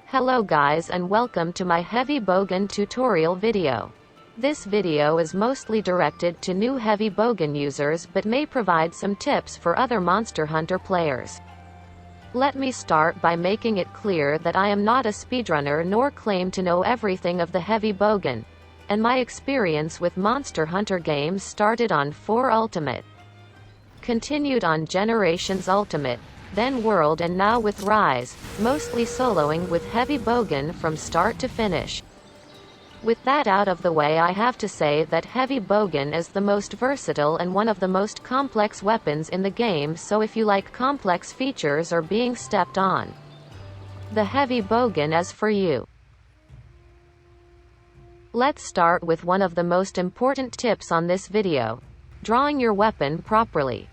Hello guys and welcome to my heavy bowgun tutorial video. This video is mostly directed to new heavy bowgun users but may provide some tips for other Monster Hunter players. Let me start by making it clear that I am not a speedrunner nor claim to know everything of the heavy bowgun, and my experience with Monster Hunter games started on 4 Ultimate, continued on Generations Ultimate, then World, and now with Rise, mostly soloing with heavy bowgun from start to finish. With that out of the way, I have to say that heavy bowgun is the most versatile and one of the most complex weapons in the game, so if you like complex features or being stepped on, the heavy bowgun is for you. Let's start with one of the most important tips on this video: drawing your weapon properly.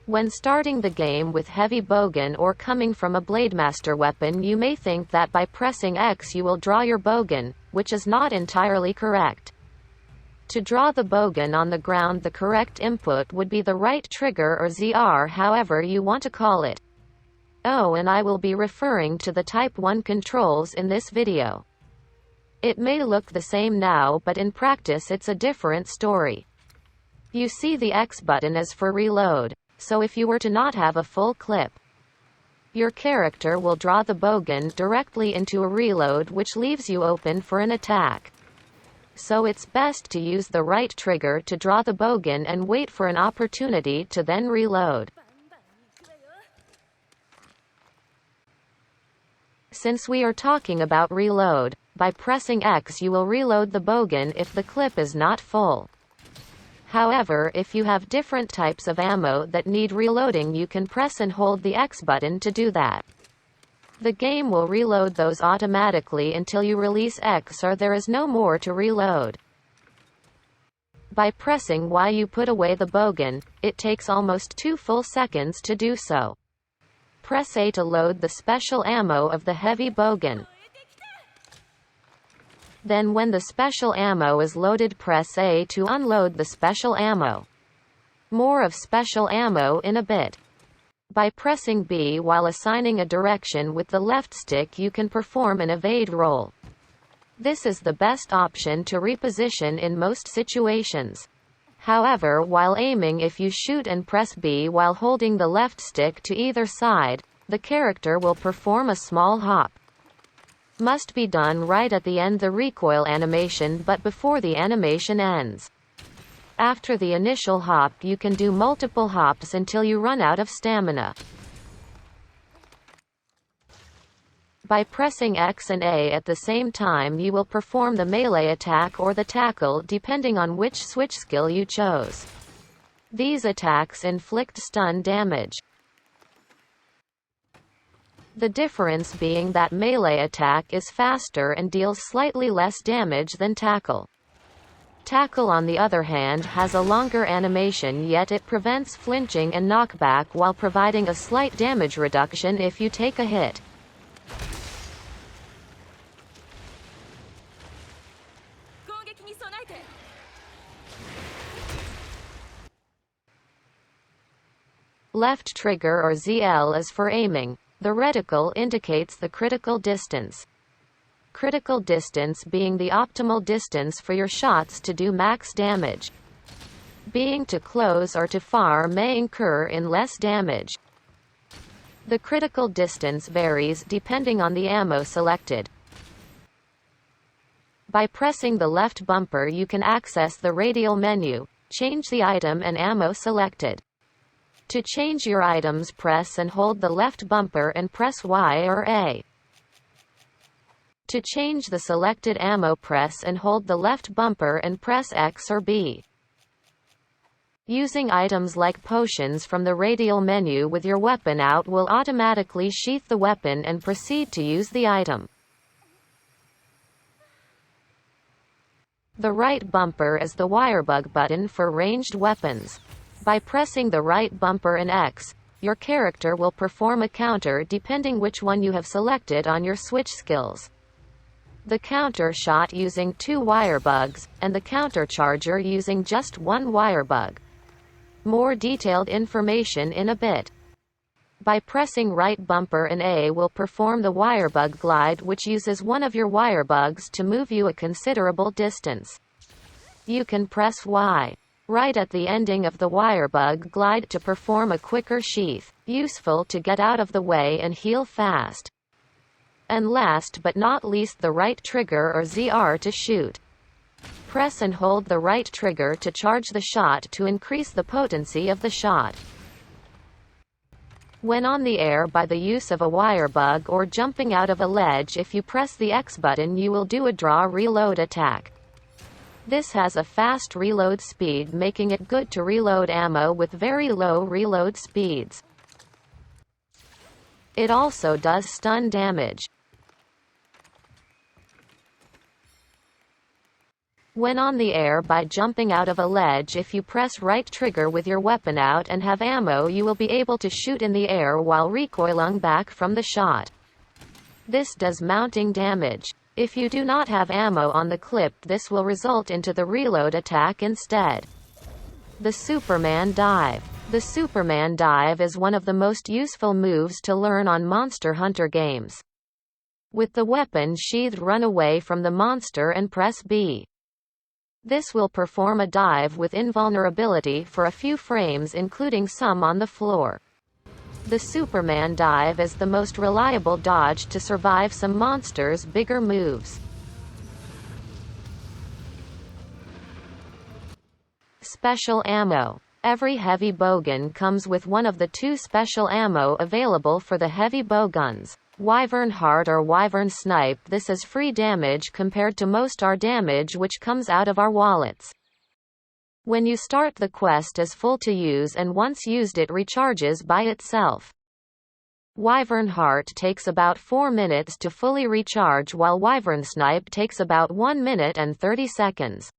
When starting the game with heavy bowgun or coming from a Blademaster weapon, you may think that by pressing X you will draw your bowgun, which is not entirely correct. To draw the bowgun on the ground, the correct input would be the right trigger or ZR, however you want to call it. Oh, and I will be referring to the Type 1 controls in this video. It may look the same now, but in practice it's a different story. You see, the X button is for reload. So if you were to not have a full clip, your character will draw the bowgun directly into a reload, which leaves you open for an attack. So it's best to use the right trigger to draw the bowgun and wait for an opportunity to then reload. Since we are talking about reload, by pressing X you will reload the bowgun if the clip is not full. However, if you have different types of ammo that need reloading, you can press and hold the X button to do that. The game will reload those automatically until you release X, or there is no more to reload. By pressing Y you put away the bowgun. It takes almost 2 full seconds to do so. Press A to load the special ammo of the heavy bowgun. Then when the special ammo is loaded, press A to unload the special ammo. More of special ammo in a bit. By pressing B while assigning a direction with the left stick, you can perform an evade roll. This is the best option to reposition in most situations. However, while aiming, if you shoot and press B while holding the left stick to either side, the character will perform a small hop. Must be done right at the end the recoil animation, but before the animation ends. After the initial hop you can do multiple hops until you run out of stamina. By pressing X and A at the same time you will perform the melee attack or the tackle, depending on which switch skill you chose. These attacks inflict stun damage. The difference being that melee attack is faster and deals slightly less damage than tackle. Tackle, on the other hand, has a longer animation, yet it prevents flinching and knockback while providing a slight damage reduction if you take a hit. Left trigger or ZL is for aiming. The reticle indicates the critical distance. Critical distance being the optimal distance for your shots to do max damage. Being too close or too far may incur in less damage. The critical distance varies depending on the ammo selected. By pressing the left bumper you can access the radial menu, change the item and ammo selected. To change your items, press and hold the left bumper and press Y or A. To change the selected ammo, press and hold the left bumper and press X or B. Using items like potions from the radial menu with your weapon out will automatically sheath the weapon and proceed to use the item. The right bumper is the wirebug button for ranged weapons. By pressing the right bumper and X, your character will perform a counter depending which one you have selected on your switch skills. The counter shot using 2 wirebugs, and the counter charger using just 1 wirebug. More detailed information in a bit. By pressing right bumper and A will perform the wirebug glide, which uses one of your wirebugs to move you a considerable distance. You can press Y right at the ending of the wirebug glide to perform a quicker sheath, useful to get out of the way and heal fast. And last but not least, the right trigger or ZR to shoot. Press and hold the right trigger to charge the shot to increase the potency of the shot. When on the air by the use of a wirebug or jumping out of a ledge, if you press the X button you will do a draw reload attack. This has a fast reload speed, making it good to reload ammo with very low reload speeds. It also does stun damage. When on the air by jumping out of a ledge, if you press right trigger with your weapon out and have ammo, you will be able to shoot in the air while recoiling back from the shot. This does mounting damage. If you do not have ammo on the clip, this will result into the reload attack instead. The Superman Dive. The Superman Dive is one of the most useful moves to learn on Monster Hunter games. With the weapon sheathed, run away from the monster and press B. This will perform a dive with invulnerability for a few frames, including some on the floor. The Superman Dive is the most reliable dodge to survive some monsters' bigger moves. Special ammo. Every heavy bowgun comes with one of the two special ammo available for the heavy bowguns: Wyvern Heart or Wyvern Snipe. This is free damage compared to most our damage, which comes out of our wallets. When you start, the quest is full to use, and once used it recharges by itself. Wyvern Heart takes about 4 minutes to fully recharge, while Wyvern Snipe takes about 1 minute and 30 seconds.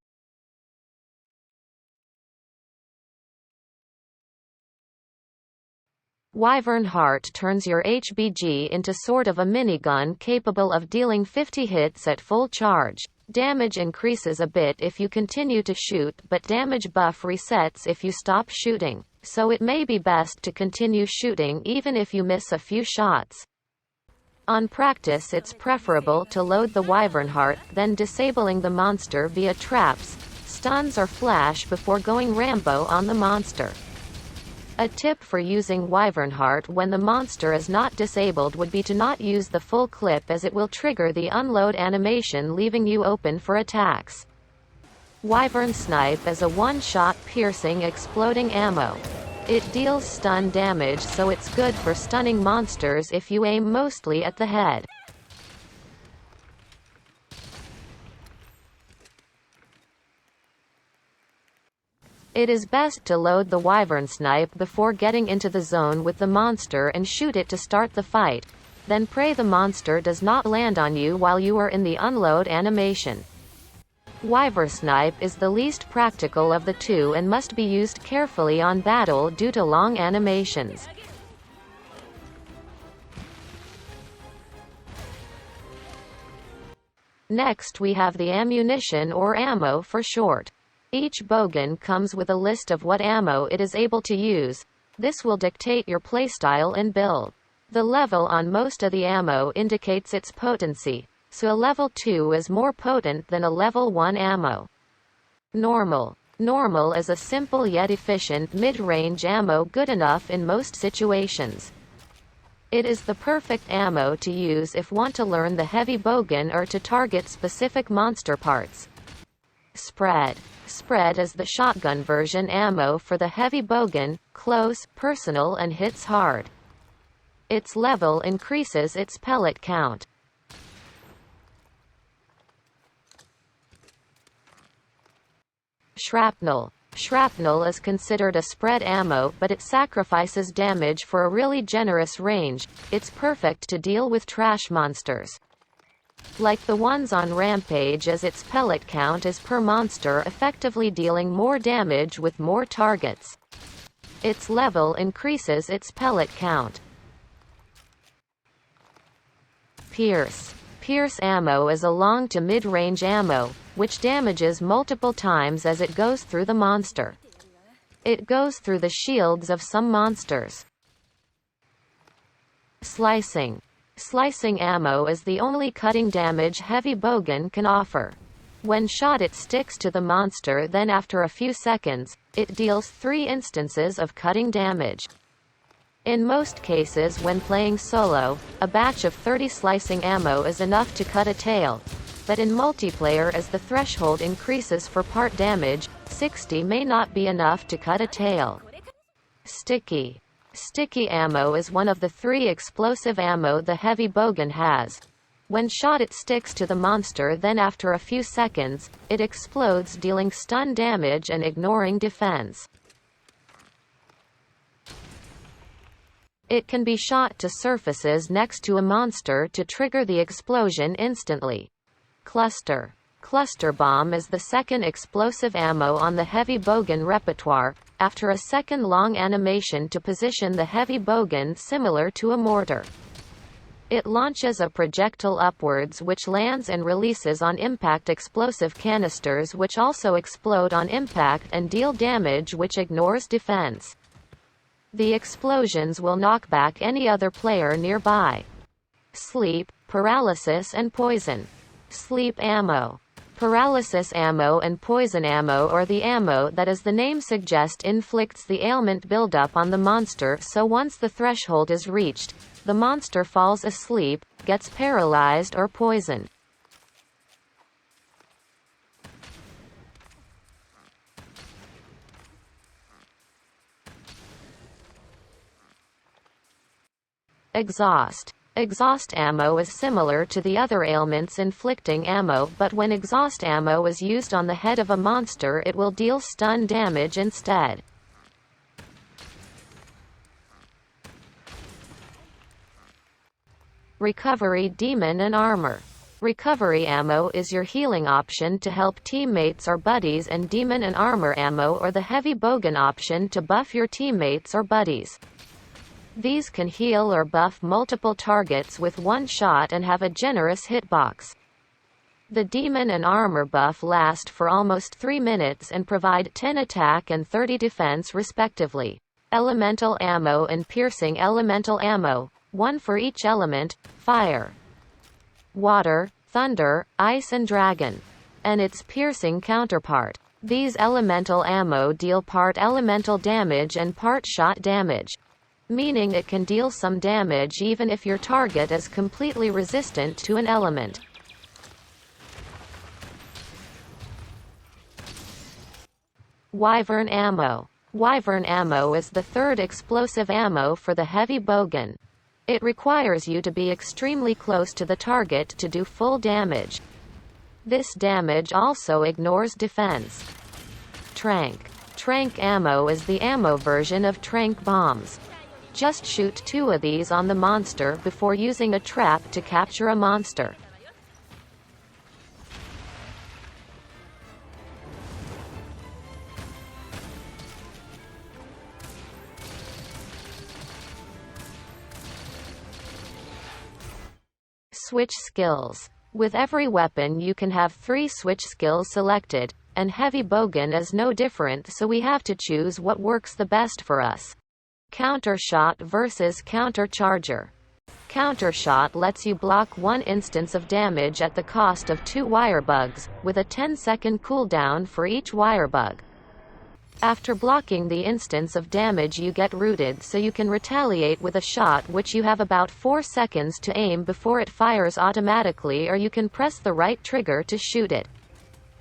Wyvern Heart turns your HBG into sort of a minigun capable of dealing 50 hits at full charge. Damage increases a bit if you continue to shoot, but damage buff resets if you stop shooting, so it may be best to continue shooting even if you miss a few shots. On practice, it's preferable to load the Wyvern Heart, then disabling the monster via traps, stuns or flash before going Rambo on the monster. A tip for using Wyvern Heart when the monster is not disabled would be to not use the full clip, as it will trigger the unload animation, leaving you open for attacks. Wyvern Snipe is a one-shot piercing exploding ammo. It deals stun damage, so it's good for stunning monsters if you aim mostly at the head. It is best to load the Wyvern Snipe before getting into the zone with the monster and shoot it to start the fight, then pray the monster does not land on you while you are in the unload animation. Wyvern Snipe is the least practical of the two and must be used carefully on battle due to long animations. Next we have the ammunition, or ammo for short. Each bowgun comes with a list of what ammo it is able to use. This will dictate your playstyle and build. The level on most of the ammo indicates its potency, so a level 2 is more potent than a level 1 ammo. Normal. Normal is a simple yet efficient mid-range ammo, good enough in most situations. It is the perfect ammo to use if want to learn the heavy bowgun or to target specific monster parts. Spread. Spread is the shotgun version ammo for the heavy bowgun, close, personal and hits hard. Its level increases its pellet count. Shrapnel. Shrapnel is considered a spread ammo, but it sacrifices damage for a really generous range. It's perfect to deal with trash monsters, like the ones on Rampage, as its pellet count is per monster, effectively dealing more damage with more targets. Its level increases its pellet count. Pierce. Pierce ammo is a long to mid-range ammo, which damages multiple times as it goes through the monster. It goes through the shields of some monsters. Slicing. Slicing ammo is the only cutting damage heavy bowgun can offer. When shot it sticks to the monster, then after a few seconds, it deals 3 instances of cutting damage. In most cases when playing solo, a batch of 30 slicing ammo is enough to cut a tail, but in multiplayer as the threshold increases for part damage, 60 may not be enough to cut a tail. Sticky. Sticky ammo is one of the 3 explosive ammo the heavy bowgun has. When shot it sticks to the monster, then after a few seconds, it explodes, dealing stun damage and ignoring defense. It can be shot to surfaces next to a monster to trigger the explosion instantly. Cluster. Cluster bomb is the second explosive ammo on the heavy bowgun repertoire, after a second-long animation to position the heavy bowgun similar to a mortar. It launches a projectile upwards which lands and releases on impact explosive canisters which also explode on impact and deal damage which ignores defense. The explosions will knock back any other player nearby. Sleep, paralysis and poison. Sleep ammo. Paralysis ammo and poison ammo are the ammo that, as the name suggests, inflicts the ailment buildup on the monster, so once the threshold is reached, the monster falls asleep, gets paralyzed or poisoned. Exhaust. Exhaust ammo is similar to the other ailments inflicting ammo, but when exhaust ammo is used on the head of a monster it will deal stun damage instead. Recovery demon and armor. Recovery ammo is your healing option to help teammates or buddies, and demon and armor ammo or the heavy bowgun option to buff your teammates or buddies. These can heal or buff multiple targets with one shot and have a generous hitbox. The demon and armor buff last for almost 3 minutes and provide 10 attack and 30 defense respectively. Elemental ammo and piercing elemental ammo, one for each element: fire, water, thunder, ice and dragon, and its piercing counterpart. These elemental ammo deal part elemental damage and part shot damage, meaning it can deal some damage even if your target is completely resistant to an element. Wyvern ammo. Wyvern ammo is the third explosive ammo for the heavy bowgun. It requires you to be extremely close to the target to do full damage. This damage also ignores defense. Trank. Trank ammo is the ammo version of trank bombs. Just shoot 2 of these on the monster before using a trap to capture a monster. Switch skills. With every weapon you can have 3 switch skills selected, and heavy bowgun is no different, so we have to choose what works the best for us. Counter shot versus counter charger. Counter shot lets you block 1 instance of damage at the cost of 2 wire bugs, with a 10-second cooldown for each wire bug. After blocking the instance of damage you get rooted, so you can retaliate with a shot which you have about 4 seconds to aim before it fires automatically, or you can press the right trigger to shoot it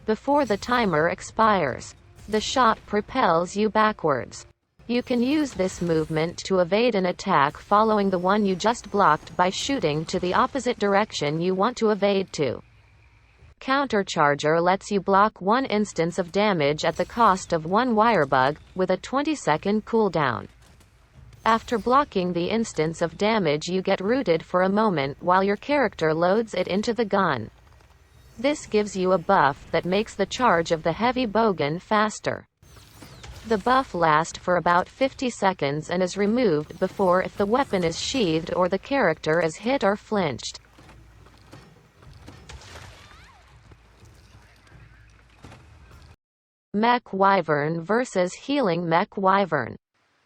before the timer expires. The shot propels you backwards. You can use this movement to evade an attack following the one you just blocked by shooting to the opposite direction you want to evade to. Countercharger lets you block 1 instance of damage at the cost of 1 wire bug, with a 20-second cooldown. After blocking the instance of damage you get rooted for a moment while your character loads it into the gun. This gives you a buff that makes the charge of the heavy bowgun faster. The buff lasts for about 50 seconds and is removed before if the weapon is sheathed or the character is hit or flinched. Mech Wyvern versus Healing Mech Wyvern.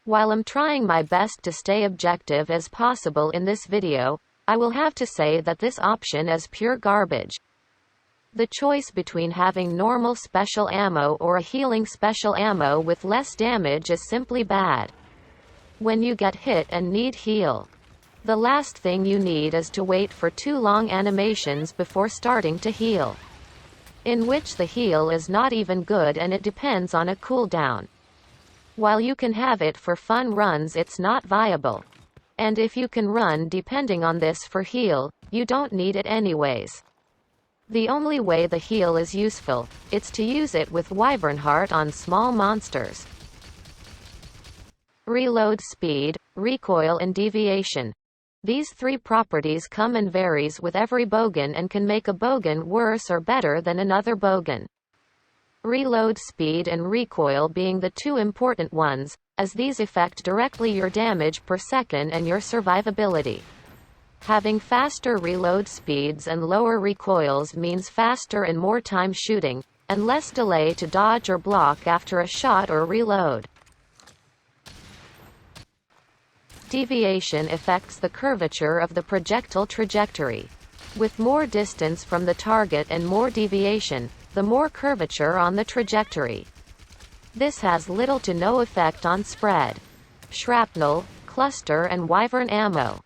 While I'm trying my best to stay objective as possible in this video, I will have to say that this option is pure garbage. The choice between having normal special ammo or a healing special ammo with less damage is simply bad. When you get hit and need heal, the last thing you need is to wait for too long animations before starting to heal, in which the heal is not even good and it depends on a cooldown. While you can have it for fun runs, it's not viable. And if you can run depending on this for heal, you don't need it anyways. The only way the heal is useful, it's to use it with Wyvern Heart on small monsters. Reload speed, recoil and deviation. These three properties come and varies with every bogan and can make a bogan worse or better than another bogan. Reload speed and recoil being the two important ones, as these affect directly your damage per second and your survivability. Having faster reload speeds and lower recoils means faster and more time shooting, and less delay to dodge or block after a shot or reload. Deviation affects the curvature of the projectile trajectory. With more distance from the target and more deviation, the more curvature on the trajectory. This has little to no effect on spread, shrapnel, cluster and wyvern ammo.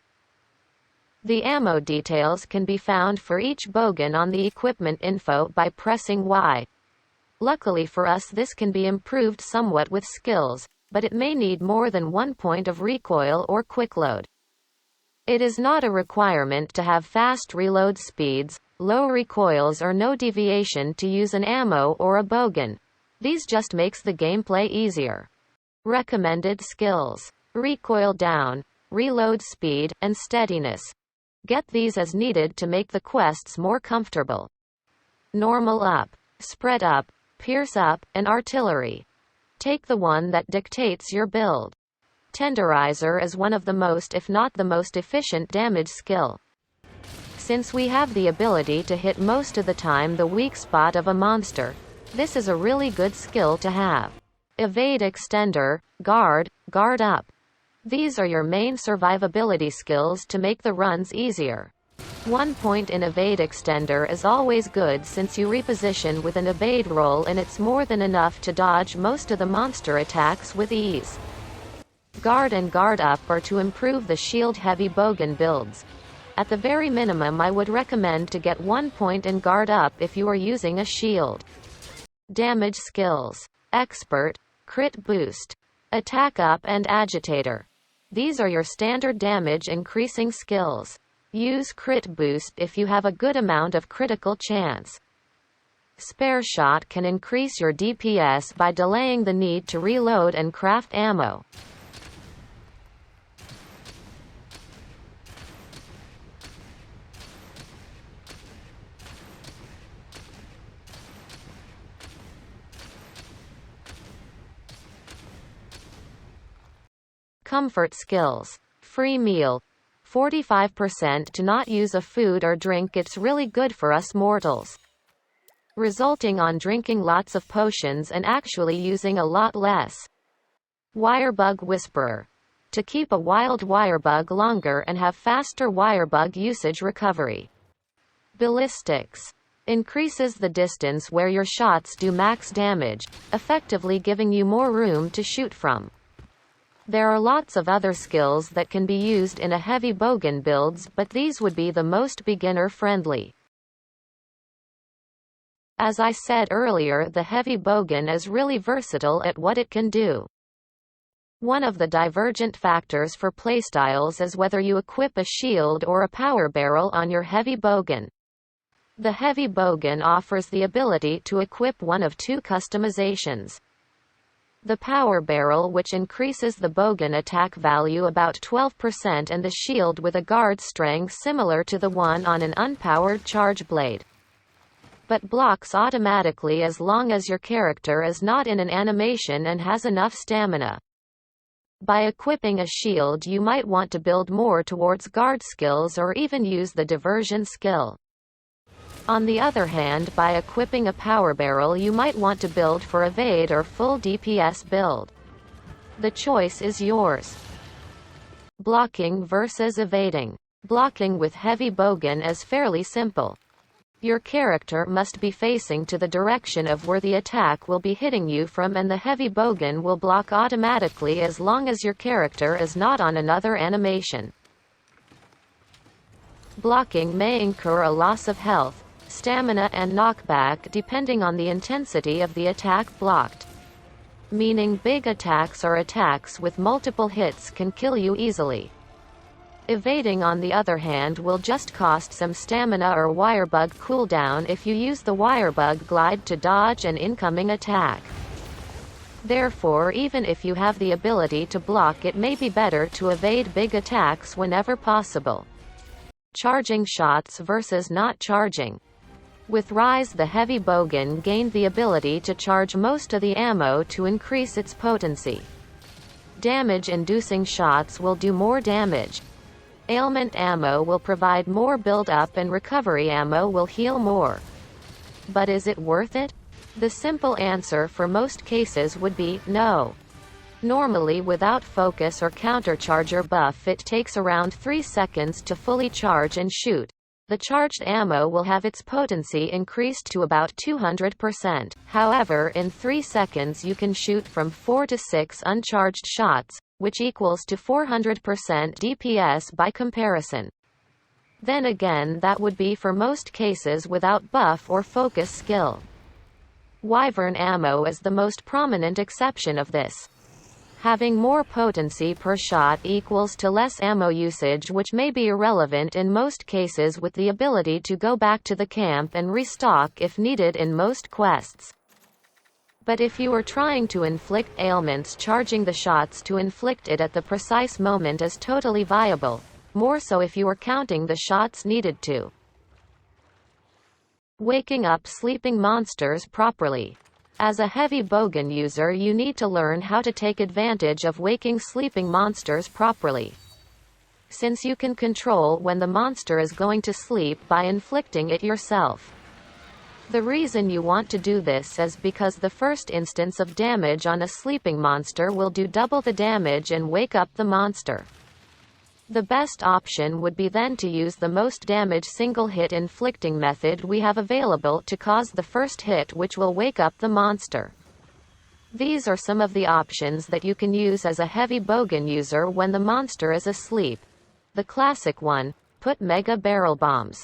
The ammo details can be found for each bogan on the equipment info by pressing Y. Luckily for us, this can be improved somewhat with skills, but it may need more than 1 point of recoil or quick load. It is not a requirement to have fast reload speeds, low recoils or no deviation to use an ammo or a bogan. These just makes the gameplay easier. Recommended skills: recoil down, reload speed, and steadiness. Get these as needed to make the quests more comfortable. Normal up, spread up, pierce up, and artillery. Take the one that dictates your build. Tenderizer is one of the most, if not the most efficient damage skill. Since we have the ability to hit most of the time the weak spot of a monster, this is a really good skill to have. Evade extender, guard, guard up. These are your main survivability skills to make the runs easier. 1 point in evade extender is always good since you reposition with an evade roll and it's more than enough to dodge most of the monster attacks with ease. Guard and guard up are to improve the shield heavy bogan builds. At the very minimum, I would recommend to get 1 point in guard up if you are using a shield. Damage skills: expert, crit boost, attack up and agitator. These are your standard damage increasing skills. Use crit boost if you have a good amount of critical chance. Spare shot can increase your DPS by delaying the need to reload and craft ammo. Comfort skills: free meal, 45% to not use a food or drink. It's really good for us mortals, resulting on drinking lots of potions and actually using a lot less. Wirebug Whisperer, to keep a wild wirebug longer and have faster wirebug usage recovery. Ballistics, increases the distance where your shots do max damage, effectively giving you more room to shoot from. There are lots of other skills that can be used in a heavy bogan builds, but these would be the most beginner friendly. As I said earlier, the heavy bogan is really versatile at what it can do. One of the divergent factors for playstyles is whether you equip a shield or a power barrel on your heavy bogan. The heavy bogan offers the ability to equip one of two customizations. The power barrel, which increases the bogan attack value about 12%, and the shield with a guard strength similar to the one on an unpowered charge blade, but blocks automatically as long as your character is not in an animation and has enough stamina. By equipping a shield, you might want to build more towards guard skills or even use the diversion skill. On the other hand, by equipping a power barrel, you might want to build for evade or full DPS build. The choice is yours. Blocking versus evading. Blocking with heavy bowgun is fairly simple. Your character must be facing to the direction of where the attack will be hitting you from, and the heavy bowgun will block automatically as long as your character is not on another animation. Blocking may incur a loss of health, stamina and knockback depending on the intensity of the attack blocked. Meaning big attacks or attacks with multiple hits can kill you easily. Evading on the other hand will just cost some stamina or wirebug cooldown if you use the wirebug glide to dodge an incoming attack. Therefore, even if you have the ability to block, it may be better to evade big attacks whenever possible. Charging shots versus not charging. With Rise, the heavy bowgun gained the ability to charge most of the ammo to increase its potency. Damage-inducing shots will do more damage. Ailment ammo will provide more build-up and recovery ammo will heal more. But is it worth it? The simple answer for most cases would be no. Normally, without focus or countercharger buff, it takes around 3 seconds to fully charge and shoot. The charged ammo will have its potency increased to about 200%. However, in 3 seconds you can shoot from 4 to 6 uncharged shots, which equals to 400% DPS by comparison. Then again, that would be for most cases without buff or focus skill. Wyvern ammo is the most prominent exception of this. Having more potency per shot equals to less ammo usage, which may be irrelevant in most cases, with the ability to go back to the camp and restock if needed in most quests. But if you are trying to inflict ailments, charging the shots to inflict it at the precise moment is totally viable, more so if you are counting the shots needed to. Waking up sleeping monsters properly. As a heavy bowgun user, you need to learn how to take advantage of waking sleeping monsters properly. Since you can control when the monster is going to sleep by inflicting it yourself. The reason you want to do this is because the first instance of damage on a sleeping monster will do double the damage and wake up the monster. The best option would be then to use the most damage single hit inflicting method we have available to cause the first hit, which will wake up the monster. These are some of the options that you can use as a heavy bowgun user when the monster is asleep. The classic one: put mega barrel bombs.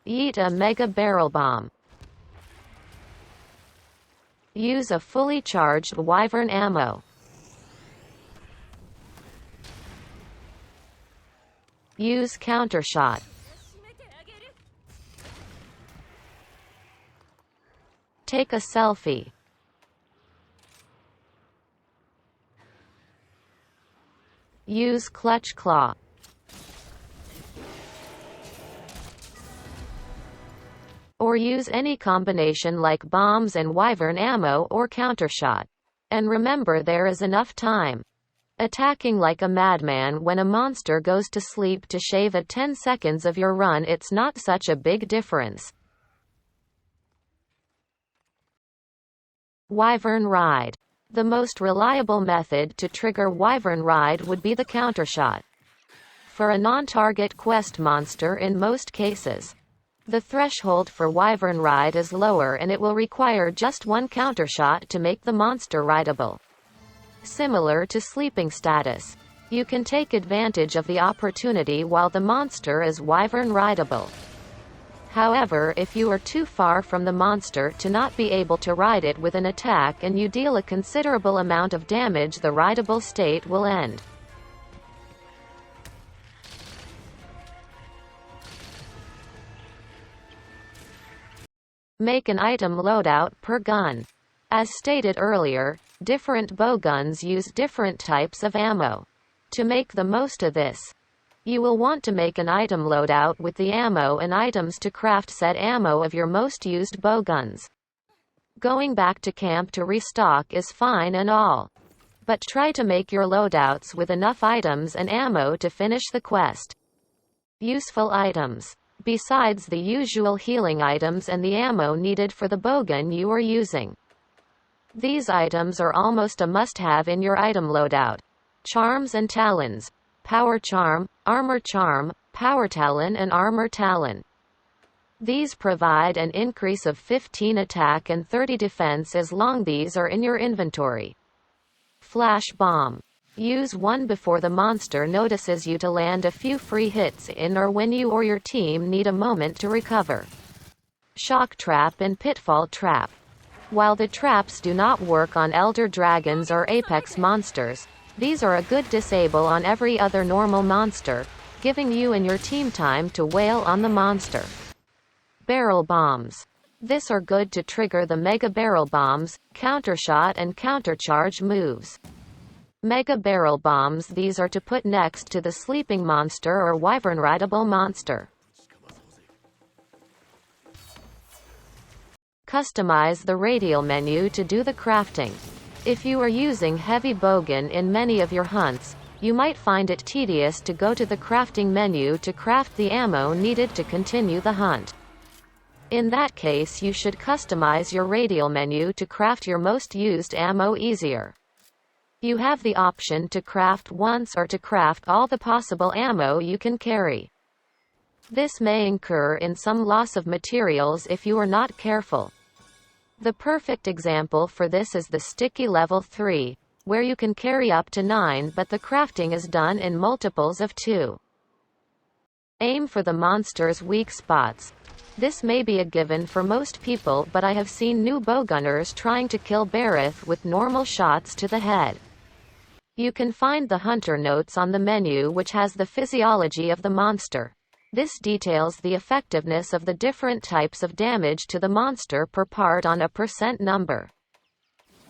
Yeet a mega barrel bomb. Use a fully charged wyvern ammo. Use countershot. Take a selfie. Use clutch claw. Or use any combination like bombs and wyvern ammo or countershot. And remember, there is enough time. Attacking like a madman when a monster goes to sleep to shave at 10 seconds of your run, it's not such a big difference. Wyvern Ride. The most reliable method to trigger Wyvern Ride would be the countershot. For a non-target quest monster in most cases, the threshold for Wyvern Ride is lower and it will require just one countershot to make the monster rideable. Similar to sleeping status, you can take advantage of the opportunity while the monster is Wyvern rideable. However, if you are too far from the monster to not be able to ride it with an attack and you deal a considerable amount of damage, the rideable state will end. Make an item loadout per gun. As stated earlier, different bowguns use different types of ammo. To make the most of this, you will want to make an item loadout with the ammo and items to craft said ammo of your most used bowguns. Going back to camp to restock is fine and all, but try to make your loadouts with enough items and ammo to finish the quest. Useful items. Besides the usual healing items and the ammo needed for the bowgun you are using, these items are almost a must-have in your item loadout. Charms and talons. Power charm, armor charm, power talon and armor talon. These provide an increase of 15 attack and 30 defense as long these are in your inventory. Flash bomb. Use one before the monster notices you to land a few free hits in or when you or your team need a moment to recover. Shock trap and pitfall trap. While the traps do not work on elder dragons or apex monsters, these are a good disable on every other normal monster, giving you and your team time to wail on the monster. Barrel bombs. This are good to trigger the mega barrel bombs, countershot and countercharge moves. Mega barrel bombs. These are to put next to the sleeping monster or wyvern rideable monster. Customize the radial menu to do the crafting. If you are using heavy bowgun in many of your hunts, you might find it tedious to go to the crafting menu to craft the ammo needed to continue the hunt. In that case, you should customize your radial menu to craft your most used ammo easier. You have the option to craft once or to craft all the possible ammo you can carry. This may incur in some loss of materials if you are not careful. The perfect example for this is the sticky level 3, where you can carry up to 9 but the crafting is done in multiples of 2. Aim for the monster's weak spots. This may be a given for most people, but I have seen new bowgunners trying to kill Barith with normal shots to the head. You can find the hunter notes on the menu which has the physiology of the monster. This details the effectiveness of the different types of damage to the monster per part on a percent number.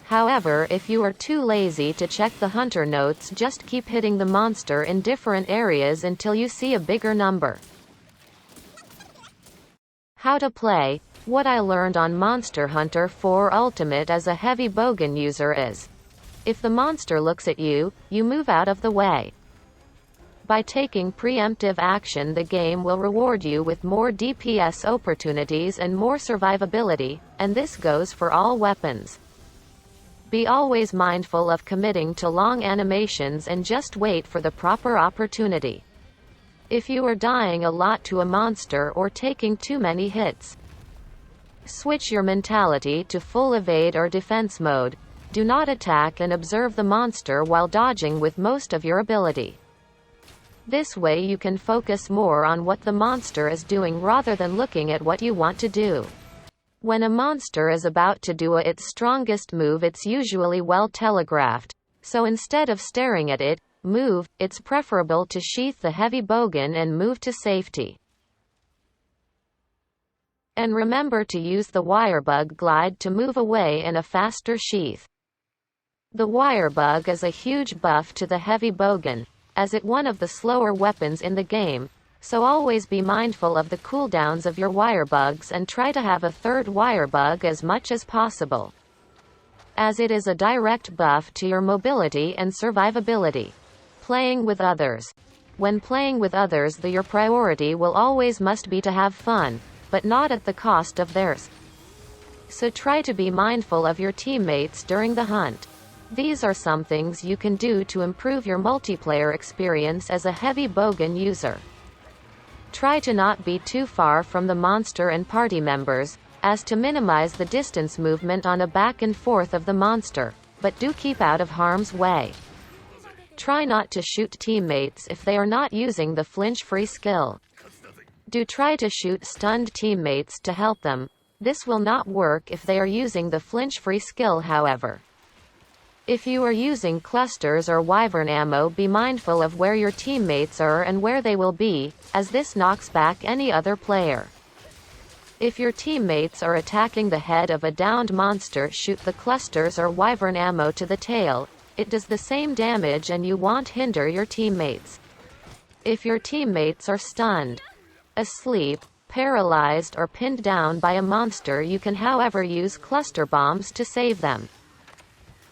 However, if you are too lazy to check the hunter notes, just keep hitting the monster in different areas until you see a bigger number. How to play. What I learned on Monster Hunter 4 Ultimate as a heavy bowgun user is, if the monster looks at you, you move out of the way. By taking preemptive action, the game will reward you with more DPS opportunities and more survivability, and this goes for all weapons. Be always mindful of committing to long animations and just wait for the proper opportunity. If you are dying a lot to a monster or taking too many hits, switch your mentality to full evade or defense mode. Do not attack and observe the monster while dodging with most of your ability. This way you can focus more on what the monster is doing rather than looking at what you want to do. When a monster is about to do its strongest move, it's usually well telegraphed, so instead of staring at it, move. It's preferable to sheath the heavy bowgun and move to safety. And remember to use the wirebug glide to move away in a faster sheath. The wirebug is a huge buff to the heavy bowgun, as it one of the slower weapons in the game, so always be mindful of the cooldowns of your wirebugs and try to have a third wirebug as much as possible, as it is a direct buff to your mobility and survivability. Playing with others. When playing with others, your priority will always must be to have fun, but not at the cost of theirs. So try to be mindful of your teammates during the hunt. These are some things you can do to improve your multiplayer experience as a heavy bowgun user. Try to not be too far from the monster and party members, as to minimize the distance movement on a back and forth of the monster, but do keep out of harm's way. Try not to shoot teammates if they are not using the flinch-free skill. Do try to shoot stunned teammates to help them. This will not work if they are using the flinch-free skill, however. If you are using clusters or wyvern ammo, be mindful of where your teammates are and where they will be, as this knocks back any other player. If your teammates are attacking the head of a downed monster, shoot the clusters or wyvern ammo to the tail. It does the same damage and you won't hinder your teammates. If your teammates are stunned, asleep, paralyzed or pinned down by a monster, you can however use cluster bombs to save them.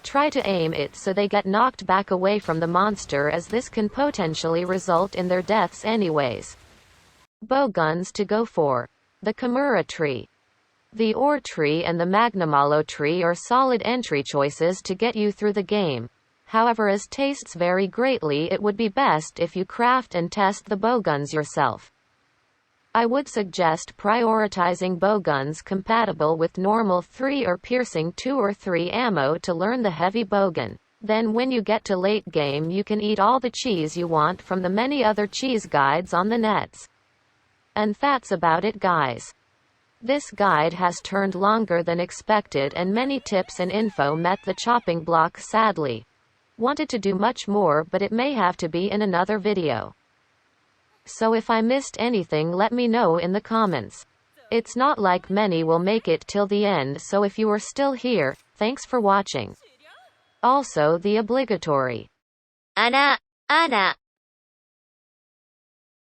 Try to aim it so they get knocked back away from the monster, as this can potentially result in their deaths anyways. Bowguns to go for. The Kimura tree. The ore tree and the Magnamalo tree are solid entry choices to get you through the game. However, as tastes vary greatly, it would be best if you craft and test the bowguns yourself. I would suggest prioritizing bowguns compatible with normal 3 or piercing 2 or 3 ammo to learn the heavy bowgun. Then when you get to late game, you can eat all the cheese you want from the many other cheese guides on the nets. And that's about it, guys. This guide has turned longer than expected and many tips and info met the chopping block sadly. Wanted to do much more, but it may have to be in another video. So if I missed anything, let me know in the comments. It's not like many will make it till the end, so if you are still here, thanks for watching. Also the obligatory Ana